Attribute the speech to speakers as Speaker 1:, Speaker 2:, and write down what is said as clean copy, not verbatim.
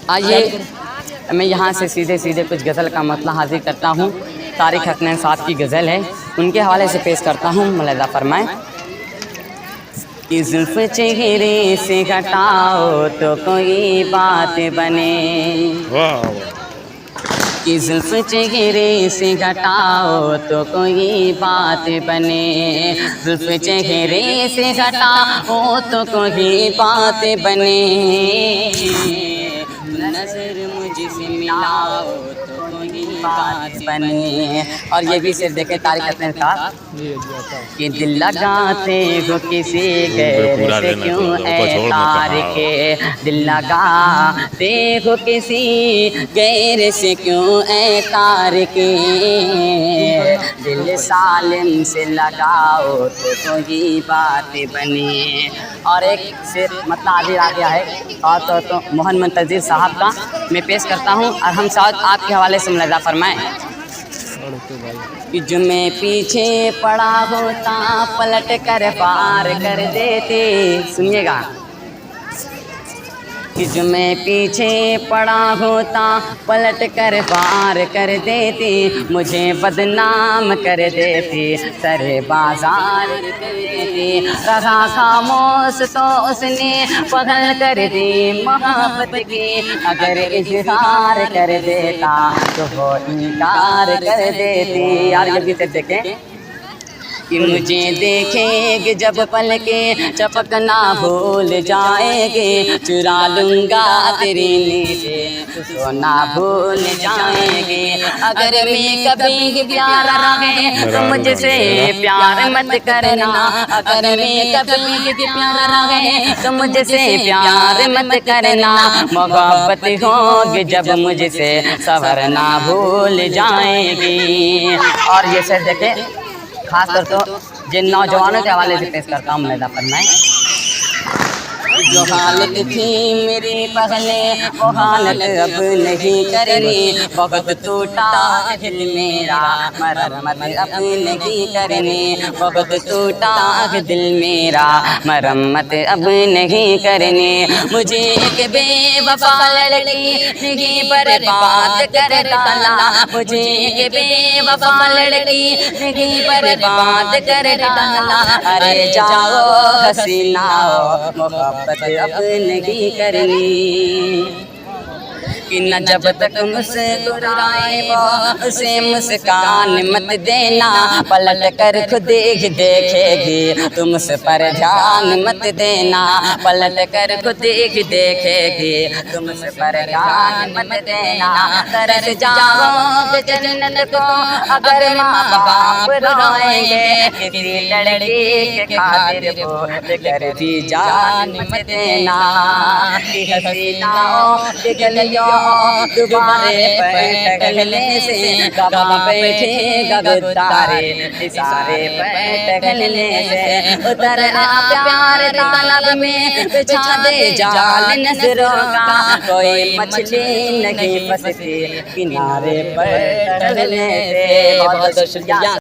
Speaker 1: आइए मैं यहाँ से सीधे सीधे कुछ गज़ल का मतलब हाजिर करता हूँ। तारिक हसनैन साहब की गज़ल है, उनके हवाले से पेश करता हूँ। मुलाहिज़ा फरमाएं कि जुल्फ़ चेहरे से घटाओ तो कोई बात बने, कि जुल्फ़ चेहरे से घटाओ तो कोई बात बने, जुल्फ़ चेहरे से घटाओ तो कोई बात बने, नज़र मुझसे मिलाओ तो कोई बात बने। और ये भी सिर्फ देखे तारिक हसनैन साहब कि दिल लगाते हो किसी गैर से क्यों ऐ तारिक, दिल लगाते हो किसी गैर से क्यों ऐ तारिक, दिल सालिम से लगाओ तो कोई बात बने। और एक से मतलब आगे आ गया है और तो मोहन मुंतज़िर साहब का मैं पेश करता हूँ और हम साथ आपके हवाले से मुलाहिज़ा फरमाएं कि जो मैं पीछे पड़ा होता पलट कर पार कर देते। सुनिएगा कि जो मैं पीछे पड़ा होता पलट कर पार कर देती, मुझे बदनाम कर देती, सरे बाजार कर देती, रहा खामोश तो उसने पहल कर दी मोहब्बत की, अगर इजहार कर देता तो वो इनकार कर देती। यार ये भी देखें कि मुझे देखेंगे जब पलके चपकना भूल जाएंगे, चुरा लूँगा तेरी नीचे सोना भूल जाएंगे, अगर मैं कभी प्यार रहे तो मुझसे प्यार मत करना, अगर मैं कभी प्यार रहे तो मुझसे प्यार मत करना, मोहब्बत होगी जब मुझसे सवरना भूल जाएंगी। और ये सर देखे खास कर तो जिन नौजवानों के हवाले से पेश करता हूँ। मुलाहिज़ा फरमाएं जो हालत थी मेरी पहले वो हालत अब नहीं करनी, बहुत टूटा दिल मेरा मरम्मत अब नहीं करनी, बहुत टूटा दिल मेरा मरम्मत अब नहीं करनी, मुझे एक बेवफा लड़की नहीं बर्बाद कर डाला, मुझे एक बेवफा लड़की नहीं बर्बाद कर डाला, अरे जाओ हसीनाओ मोहब्बत अब नहीं करनी, कि न जब तक मुस्कुराए वो उसे मुस्कान मत देना, पलट कर खुद ही देखेगी तुम उस पर ध्यान मत देना, पलट कर खुद ही देखेगी तुम उस पर ध्यान मत देना, तरस जाओगे जन्नत को अगर माँ बाप रोएंगे, किसी लड़की के खातिर वो कर भी जान मत देना, कि हसीनाओं के गलियों दुबारे पर टहलने से कब बैठेगा गुद्दारे, इशारे पर टहलने से उतरना प्यार तालाब में बिछा दे जाल नजरों का, कोई मछली नहीं फंसती किनारे पर टहलने से। बहुत शुक्रिया।